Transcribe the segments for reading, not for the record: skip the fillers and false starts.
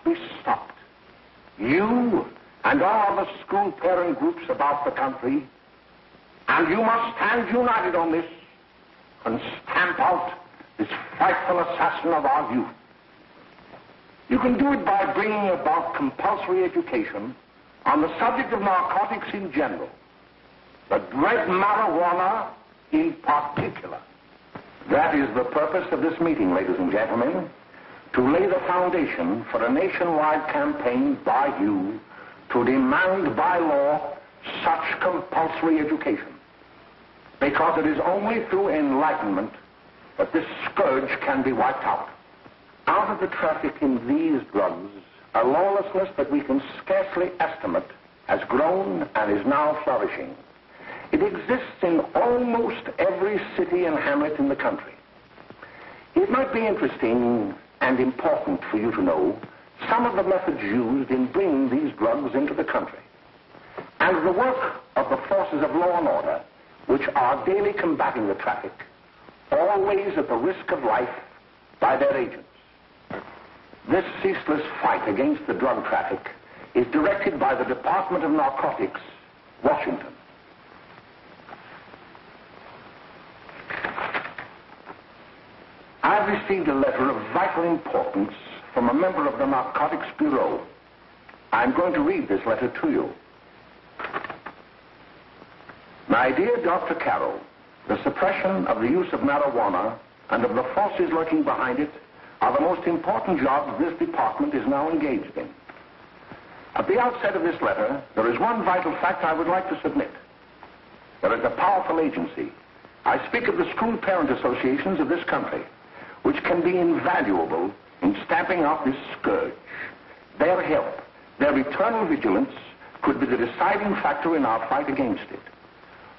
be stopped. You and all other school parent groups about the country, and you must stand united on this and stamp out this frightful assassin of our youth. You can do it by bringing about compulsory education on the subject of narcotics in general, the dread marijuana in particular. That is the purpose of this meeting, ladies and gentlemen, to lay the foundation for a nationwide campaign by you to demand by law such compulsory education. Because it is only through enlightenment that this scourge can be wiped out. Out of the traffic in these drugs, a lawlessness that we can scarcely estimate has grown and is now flourishing. It exists in almost every city and hamlet in the country. It might be interesting and important for you to know some of the methods used in bringing these drugs into the country, and the work of the forces of law and order, which are daily combating the traffic, always at the risk of life, by their agents. This ceaseless fight against the drug traffic is directed by the Department of Narcotics, Washington. I've received a letter of vital importance from a member of the Narcotics Bureau. I'm going to read this letter to you. My dear Dr. Carroll, the suppression of the use of marijuana and of the forces lurking behind it are the most important jobs this department is now engaged in. At the outset of this letter, there is one vital fact I would like to submit. There is a powerful agency. I speak of the school parent associations of this country, which can be invaluable in stamping out this scourge. Their help, their eternal vigilance, could be the deciding factor in our fight against it.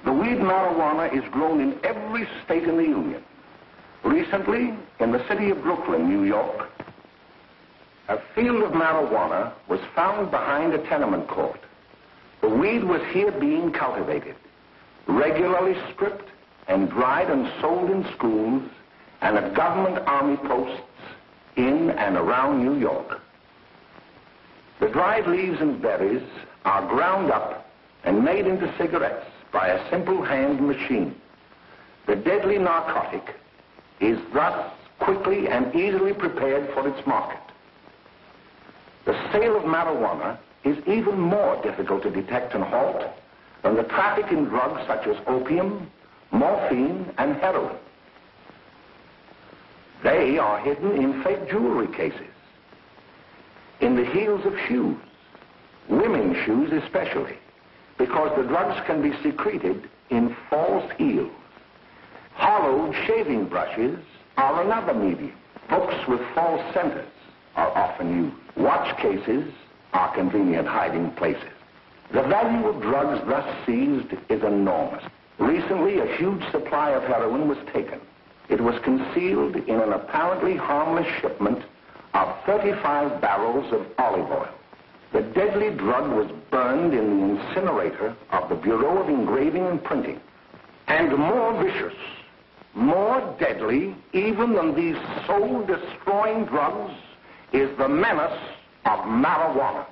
The weed marijuana is grown in every state in the Union. Recently, in the city of Brooklyn, New York, a field of marijuana was found behind a tenement court. The weed was here being cultivated, regularly stripped and dried and sold in schools and at government army posts in and around New York. The dried leaves and berries are ground up and made into cigarettes by a simple hand machine. The deadly narcotic is thus quickly and easily prepared for its market. The sale of marijuana is even more difficult to detect and halt than the traffic in drugs such as opium, morphine, and heroin. They are hidden in fake jewelry cases, in the heels of shoes, women's shoes especially, because the drugs can be secreted in false heels. Hollowed shaving brushes are another medium. Books with false centers are often used. Watch cases are convenient hiding places. The value of drugs thus seized is enormous. Recently, a huge supply of heroin was taken. It was concealed in an apparently harmless shipment of 35 barrels of olive oil. The deadly drug was burned in the incinerator of the Bureau of Engraving and Printing. And more vicious, more deadly, even than these soul-destroying drugs, is the menace of marijuana.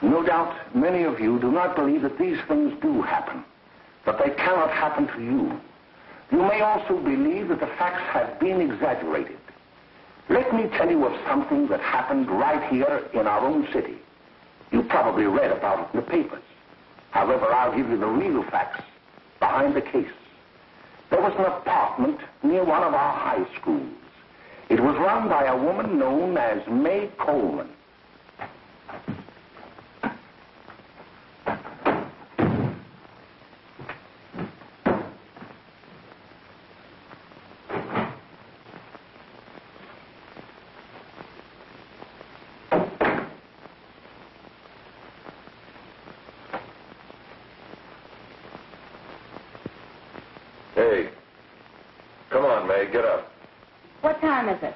No doubt many of you do not believe that these things do happen, that they cannot happen to you. You may also believe that the facts have been exaggerated. Let me tell you of something that happened right here in our own city. You probably read about it in the papers. However, I'll give you the real facts behind the case. There was an apartment near one of our high schools. It was run by a woman known as May Coleman. Hey, come on, May, get up. What time is it?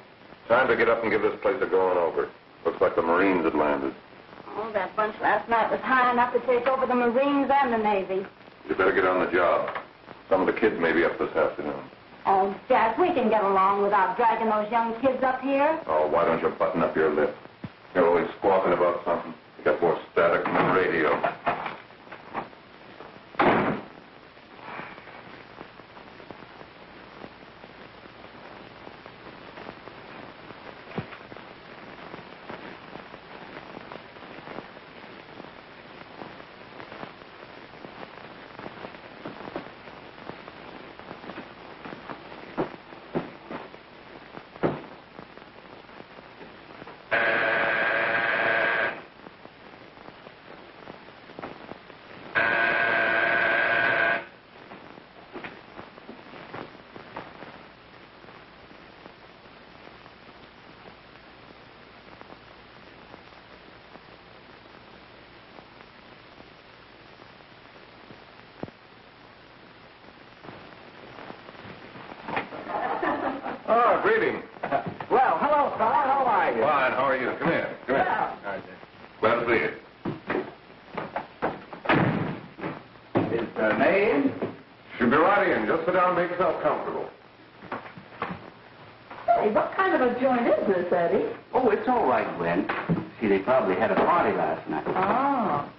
Time to get up and give this place a going over. Looks like the Marines had landed. Oh, that bunch last night was high enough to take over the Marines and the Navy. You better get on the job. Some of the kids may be up this afternoon. Oh, Jack, we can get along without dragging those young kids up here. Oh, why don't you button up your lip? You're always squawking about something. You got more static than the radio. Oh, greetings. Well, hello, fella. How are you? Fine, how are you? Come here. Come here. Well. Glad to see you. Is May in? She'll be right in. Just sit down and make yourself comfortable. Hey, what kind of a joint is this, Eddie? Oh, it's all right, Gwen. See, they probably had a party last night. Oh.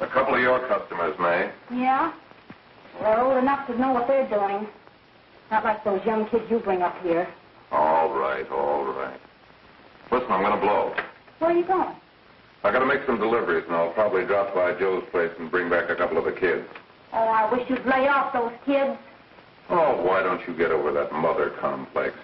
A couple of your customers, May. Yeah? They're old enough to know what they're doing. Not like those young kids you bring up here. All right, all right. Listen, I'm going to blow. Where are you going? I got to make some deliveries, and I'll probably drop by Joe's place and bring back a couple of the kids. Oh, I wish you'd lay off those kids. Oh, why don't you get over that mother complex?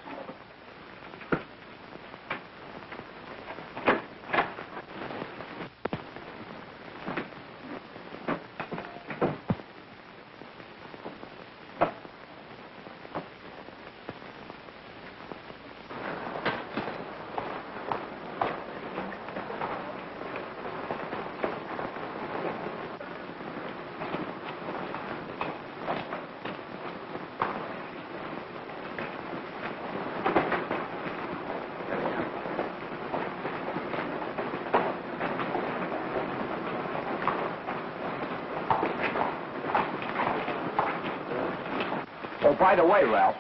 Oh, by the way, Ralph,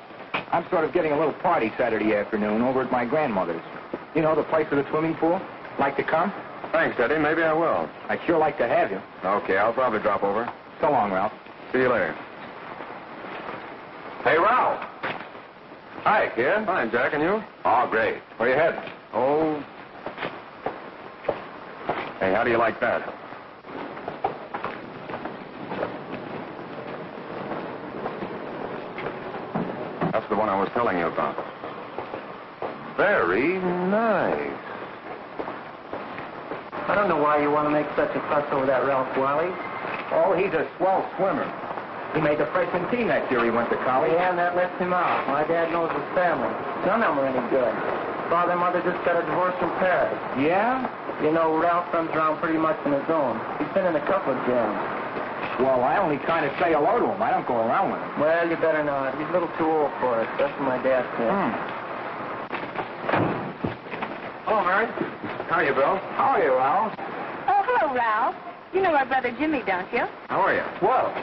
I'm sort of getting a little party Saturday afternoon over at my grandmother's. You know, the place with the swimming pool? Like to come? Thanks, Eddie. Maybe I will. I'd sure like to have you. Okay, I'll probably drop over. So long, Ralph. See you later. Hey, Ralph. Hi, kid. Fine, Jack, and you? Oh, great. Where you heading? Oh. Hey, how do you like that? That's the one I was telling you about. Very nice. I don't know why you want to make such a fuss over that Ralph Wally. Oh, he's a swell swimmer. He made the freshman team that year he went to college. Yeah, and that left him out. My dad knows his family. None of them are any good. Father and mother just got a divorce from Paris. Yeah? You know, Ralph runs around pretty much on his own. He's been in a couple of jams. Well, I only kind of say hello to him. I don't go around with him. Well, you better not. He's a little too old for it. That's what my dad said. Hello, Mary. How are you, Bill? How are you, Ralph? Oh, hello, Ralph. You know our brother Jimmy, don't you? How are you? Well,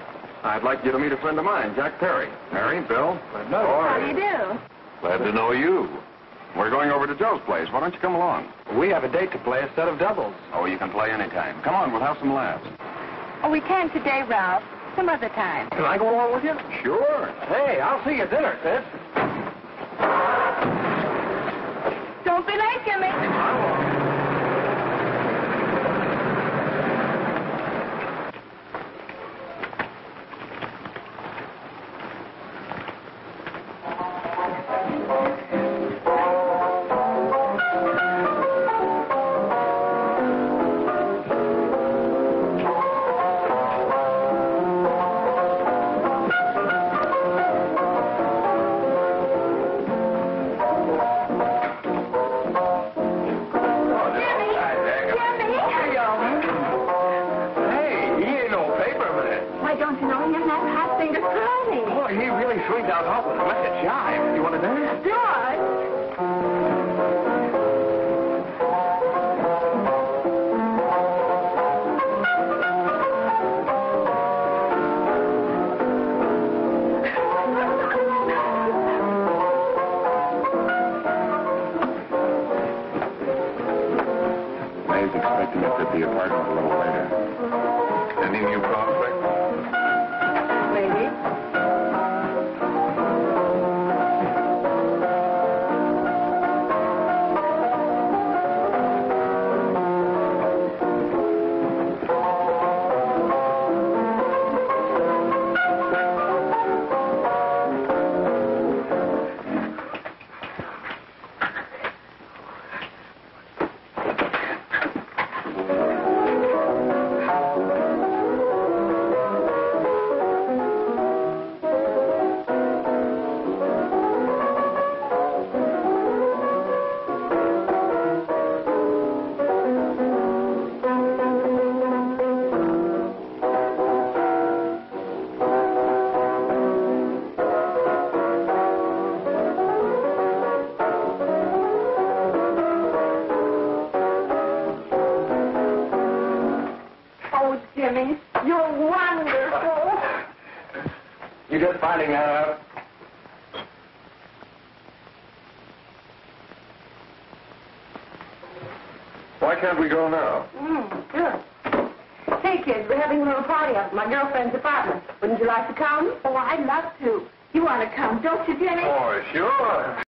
I'd like you to meet a friend of mine, Jack Perry. Mary, Bill. no. How do you do? Glad to know you. We're going over to Joe's place. Why don't you come along? We have a date to play, a set of doubles. Oh, you can play anytime. Come on, we'll have some laughs. Oh, we can't today, Ralph. Some other time. Can I go along with you? Sure. Hey, I'll see you at dinner, sis. Don't be late, Jimmy. Jerry's expecting us at the apartment a little later. Any new conflict? Maybe. Jimmy, you're wonderful. You just finding that out? Why can't we go now? Sure. Hey, kids, we're having a little party up at my girlfriend's apartment. Wouldn't you like to come? Oh, I'd love to. You want to come, don't you, Jimmy? Oh, sure.